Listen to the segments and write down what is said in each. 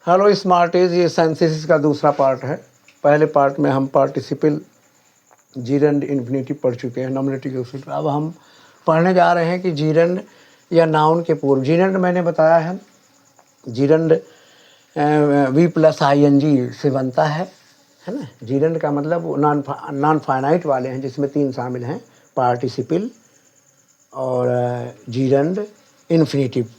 Hello Smarties, ये senses का दूसरा पार्ट है। पहले पार्ट में हम पार्टिसिपल जीरंड इन्फिनिटिव पढ़ चुके हैं, नॉमिनेटिव के उसी। अब हम पढ़ने जा रहे हैं कि जीरंड या नाउन के पूर्व। जीरंड मैंने बताया है, gerund V plus I N G से बनता है ना। जीरंड का मतलब नॉन फाइनाइट वाले हैं, जिसमें 3 शामिल हैं, पार्टिसिपल और जीरंड इन्फिनिटिव।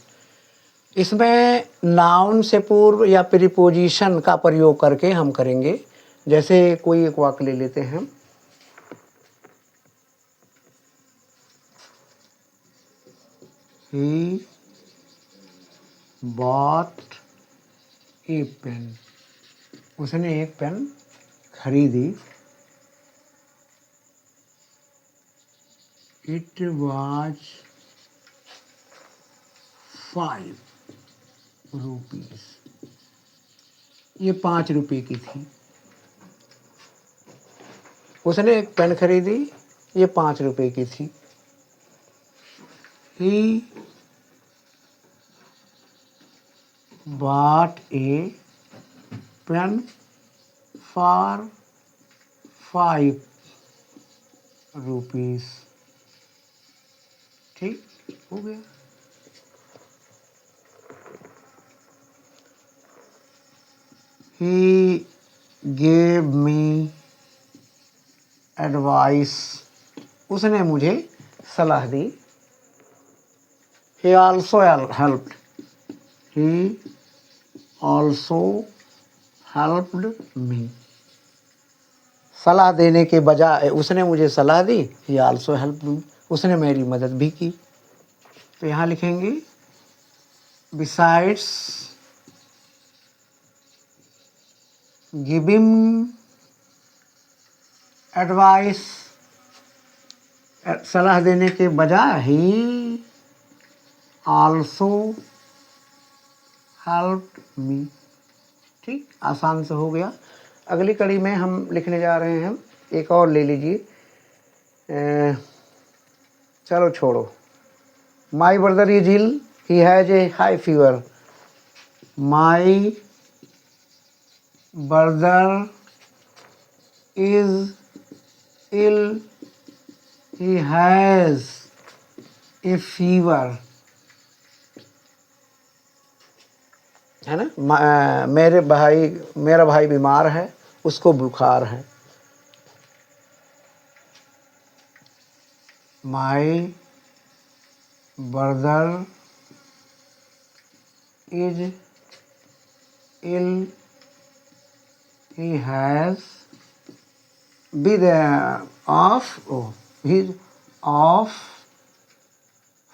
इसमें नाउन से पूर्व या प्रीपोजिशन का प्रयोग करके हम करेंगे। जैसे कोई एक वाक्य ले लेते हैं, ही बॉट ए पेन, उसने एक पेन खरीदी। इट वाज 5 रुपीज, ये 5 रुपये की थी। उसने एक पेन खरीदी, ये 5 रुपये की थी। ही bought a pen for 5 rupees। ठीक हो गया। He gave me advice, उसने मुझे सलाह दी। He also helped, he also helped me। सलाह देने के बजाय उसने मुझे सलाह दी। He also helped me, उसने मेरी मदद भी की। तो यहाँ लिखेंगे besides giving advice, सलाह देने के बजाय he also helped me। ठीक, आसान से हो गया। अगली कड़ी में हम लिखने जा रहे हैं, एक और ले लीजिए। चलो छोड़ो। My brother is ill, he has a high fever. My brother is ill, he has a fever, है ना। मेरा भाई बीमार है, उसको बुखार है। My brother is ill, he has with off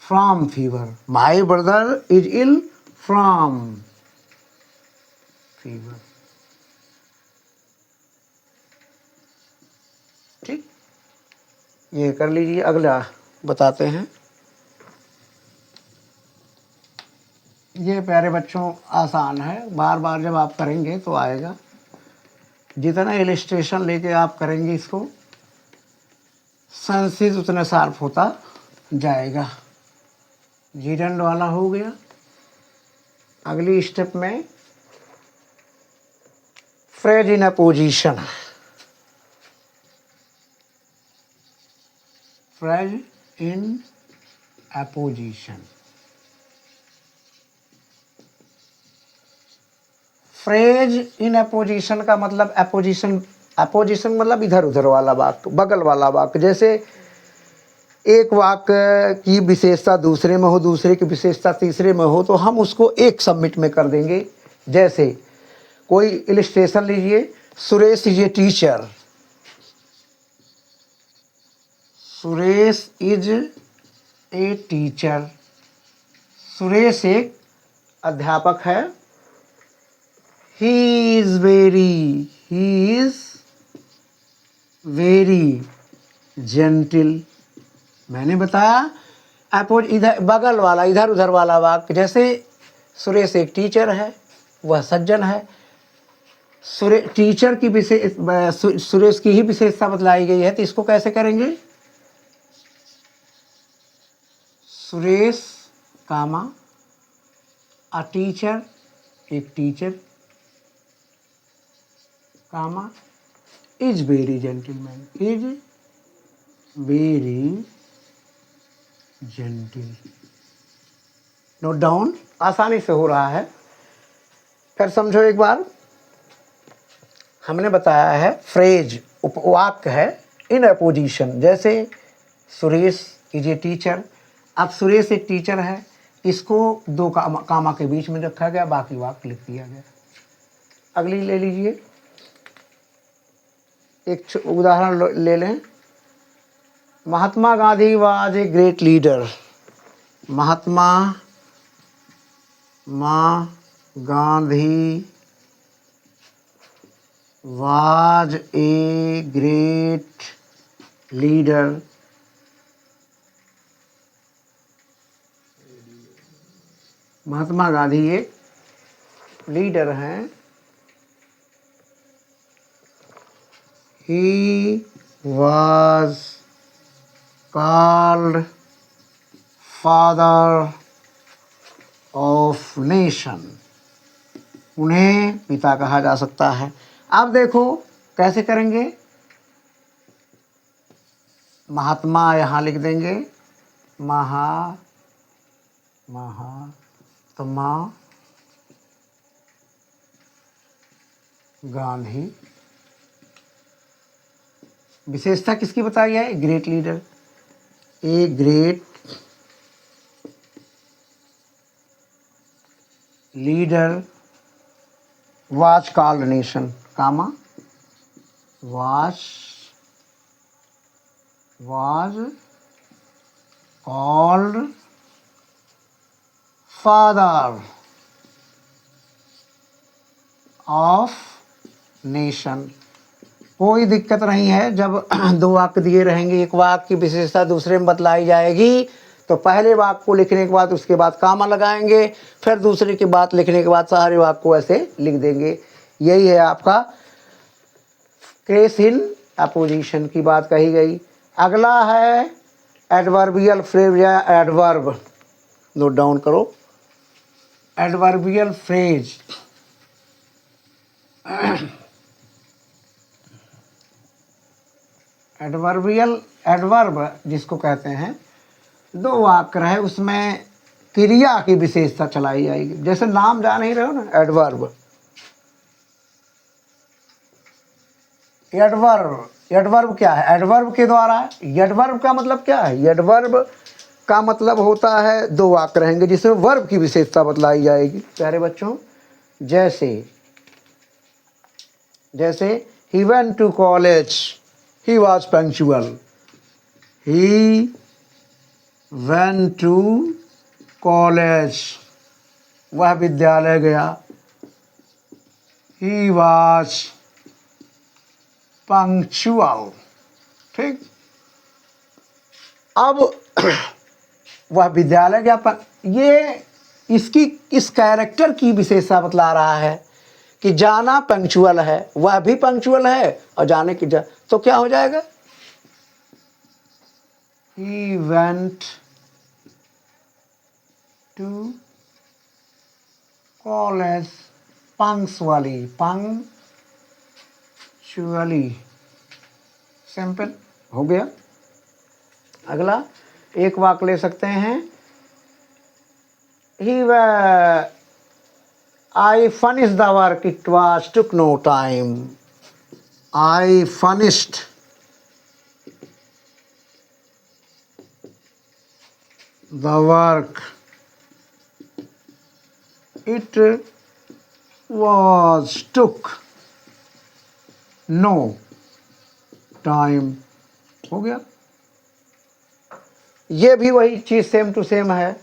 from fever. My brother is ill from fever. ठीक, ये कर लीजिए। अगला बताते हैं। ये प्यारे बच्चों आसान है, बार बार जब आप करेंगे तो आएगा। जितना इलस्ट्रेशन लेके आप करेंगे इसको, सेंसेस उतना शार्प होता जाएगा। जीरंड वाला हो गया। अगली स्टेप में phrase in opposition, phrase in opposition. Phrase in opposition का मतलब अपोजिशन, अपोजिशन मतलब इधर उधर वाला वाक्य, बगल वाला वाक्य। जैसे एक वाक्य की विशेषता दूसरे में हो, दूसरे की विशेषता तीसरे में हो, तो हम उसको एक सबमिट में कर देंगे। जैसे कोई इलस्ट्रेशन लीजिए, Suresh is a teacher. Suresh is a teacher, Suresh एक अध्यापक है। He is very gentle। मैंने बताया इधर बगल वाला, इधर उधर वाला वाक्य। जैसे सुरेश एक टीचर है, वह सज्जन है। टीचर की सुरेश की ही विशेषता बतलाई गई है, तो इसको कैसे करेंगे? सुरेश कामा अ टीचर, एक teacher comma is very gentleman, is very gentle. Note down, आसानी से हो रहा है। फिर समझो एक बार, हमने बताया है फ्रेज उपवाक्य है इन अपोजिशन। जैसे सुरेश इज ए टीचर, अब सुरेश एक टीचर है, इसको दो कामा के बीच में रखा गया, बाकी वाक्य लिख दिया गया। अगली ले लीजिए, एक उदाहरण ले लें। Mahatma Gandhi was a great leader, Mahatma Gandhi was a great leader, Mahatma Gandhi एक लीडर हैं। He was called father of nation, उन्हें पिता कहा जा सकता है। अब देखो कैसे करेंगे, महात्मा यहाँ लिख देंगे, महात्मा गांधी। विशेषता किसकी बताई है, great leader. A great leader was called nation, comma was called father of nation. कोई दिक्कत नहीं है, जब दो वाक्य दिए रहेंगे, एक वाक्य की विशेषता दूसरे में बतलाई जाएगी, तो पहले वाक्य को लिखने के बाद उसके बाद कामा लगाएंगे, फिर दूसरे की बात लिखने के बाद सारे वाक्य को ऐसे लिख देंगे। यही है आपका केस इन अपोजिशन की बात कही गई। अगला है एडवर्बियल फ्रेज या एडवर्ब, नोट डाउन करो। एडवर्बियल फ्रेज, एडवर्ब जिसको कहते हैं, दो वाक्य है, उसमें क्रिया की विशेषता चलाई जाएगी। जैसे नाम जान ही रहे हो ना, एडवर्ब। एडवर्ब क्या है, एडवर्ब के द्वारा, एडवर्ब का मतलब क्या है, एडवर्ब का मतलब होता है दो वाक्य रहेंगे जिसमें वर्ब की विशेषता बतलाई जाएगी। प्यारे बच्चों, जैसे he went to college, he was punctual, he went to college, वह विद्यालय गया, he was punctual, ठीक। अब वह विद्यालय गया, ये इसकी इस कैरेक्टर की विशेषता बतला रहा है कि जाना पंक्चुअल है, वह भी पंक्चुअल है, और जाने की तो क्या हो जाएगा, he went to college punctually, simple हो गया। अगला एक वाक्य ले सकते हैं, I finished the work, it took no time. I finished the work, it took no time। हो गया। ये भी वही चीज सेम टू सेम है।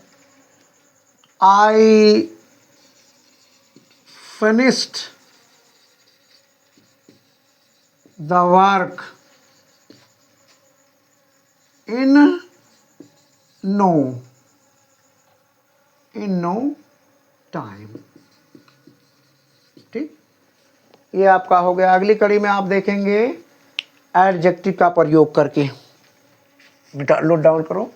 I finished the work in no time, ठीक। ये आपका हो गया। अगली कड़ी में आप देखेंगे एडजेक्टिव का प्रयोग करके, नोट डाउन करो।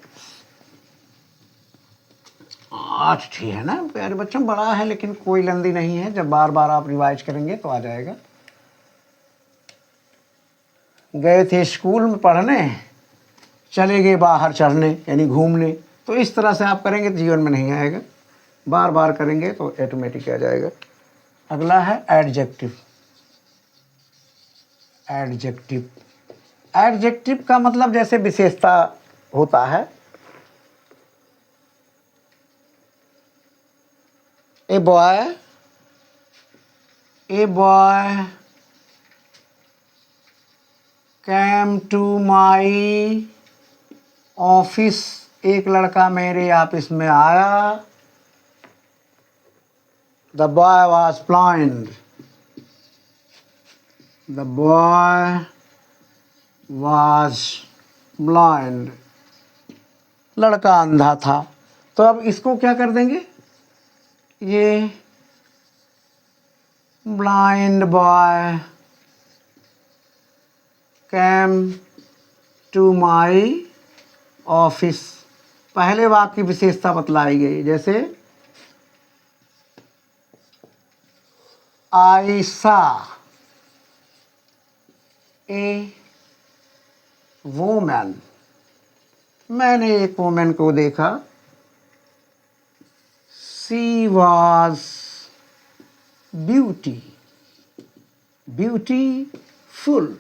आज ठीक है ना प्यारे बच्चों, बड़ा है लेकिन कोई लंदी नहीं है, जब बार बार आप रिवाइज करेंगे तो आ जाएगा। गए थे स्कूल में पढ़ने, चले गए बाहर चढ़ने यानी घूमने। तो इस तरह से आप करेंगे तो जीवन में नहीं आएगा, बार बार करेंगे तो ऑटोमेटिक आ जाएगा। अगला है एडजेक्टिव। एडजेक्टिव, एडजेक्टिव का मतलब जैसे विशेषता होता है। A boy came to my office, एक लड़का मेरे ऑफिस में आया। The boy was blind, the boy was blind, लड़का अंधा था। तो अब इसको क्या कर देंगे, ये blind boy came to my office, पहले वाक्य की विशेषता बतलाई गई। जैसे आई सा ए वोमैन, मैंने एक वोमैन को देखा। She was beautiful,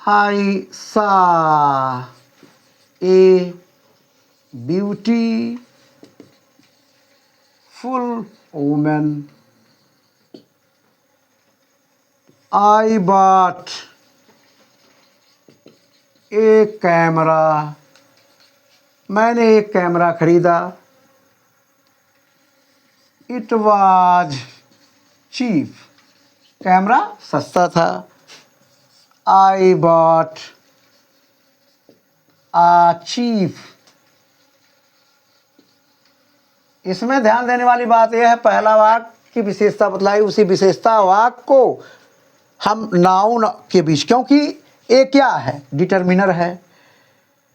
I saw a beautiful woman. I bought a camera. मैंने एक कैमरा खरीदा। It was cheap. कैमरा सस्ता था। I bought a cheap। इसमें ध्यान देने वाली बात यह है, पहला वाक्य की विशेषता बतलाई, उसी विशेषता वाक्य को हम नाउन के बीच, क्योंकि ए क्या है, डिटर्मिनर है,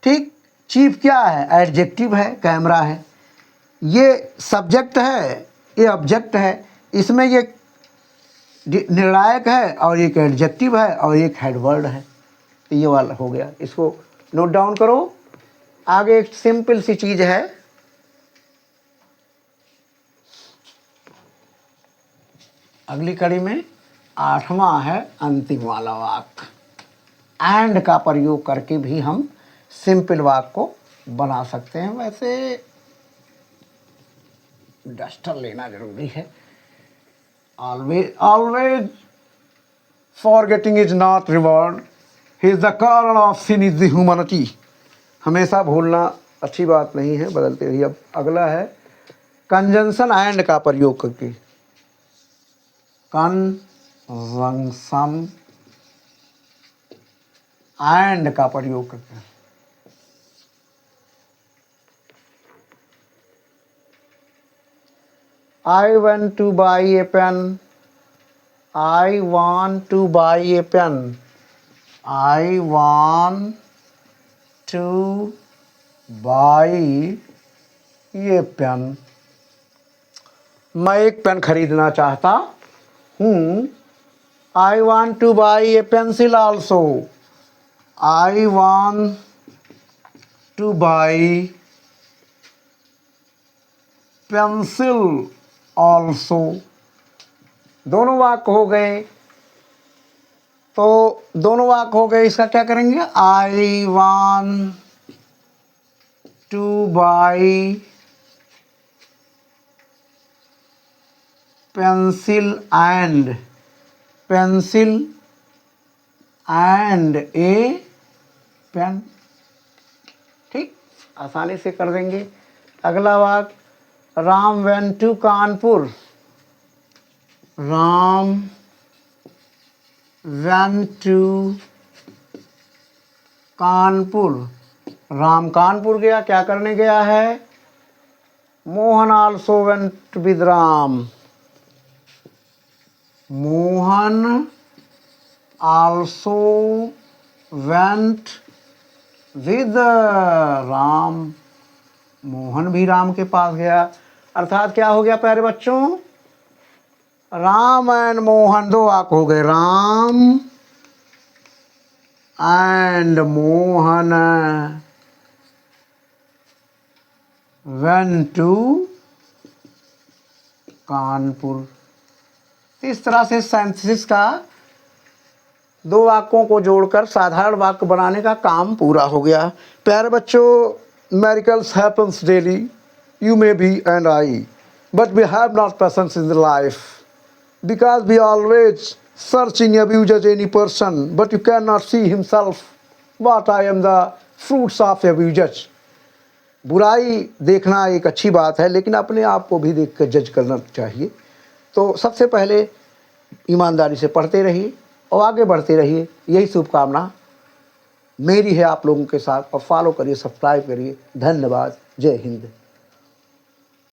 ठीक। चीफ क्या है, एडजेक्टिव है, कैमरा है। ये सब्जेक्ट है, ये ऑब्जेक्ट है। इसमें ये निर्णायक है और एक एडजेक्टिव है और एक हेडवर्ड है। ये वाला हो गया, इसको नोट डाउन करो। आगे एक सिंपल सी चीज़ है, अगली कड़ी में 8वां है अंतिम वाला वाक्य। एंड का प्रयोग करके भी हम सिंपल वाक्य को बना सकते हैं। वैसे डस्टर लेना जरूरी है। Always forgetting is not reward. He is the कारण of sin is the humanity. हमेशा भूलना अच्छी बात नहीं है, बदलते रहिए। अब अगला है कंजंक्शन एंड का प्रयोग करके। कंजंक्शन एंड का प्रयोग करके। I want to buy a pen. I want to buy a pen. I want to buy a pen. मैं एक पेन खरीदना चाहता हूँ। I want to buy a pencil also. I want to buy pencil also. दोनों वाक्य हो गए, तो दोनों वाक्य हो गए, इसका क्या करेंगे, I want to buy pencil and a pen। ठीक, आसानी से कर देंगे। अगला वाक्य, Ram went to Kanpur. Ram went to Kanpur, Ram Kanpur गया, क्या करने गया है। Mohan also went with Ram. Mohan also went with Ram. Mohan भी राम के पास गया। अर्थात क्या हो गया प्यारे बच्चों, राम एंड मोहन दो वाक्य हो गए। Ram and Mohan went to Kanpur. इस तरह से सिंथेसिस का दो वाक्यों को जोड़कर साधारण वाक्य बनाने का काम पूरा हो गया। प्यारे बच्चों, miracles happens daily, you may be and I, but we have not patience in the life because we always searching abuse any person, but you cannot see himself. What I am the fruits of abuse. बुराई देखना एक अच्छी बात है, लेकिन अपने आप को भी देख कर जज करना चाहिए। तो सबसे पहले ईमानदारी से पढ़ते रहिए और आगे बढ़ते रहिए, यही शुभकामना मेरी है आप लोगों के साथ। और फॉलो करिए, सब्सक्राइब करिए। धन्यवाद। जय हिंद।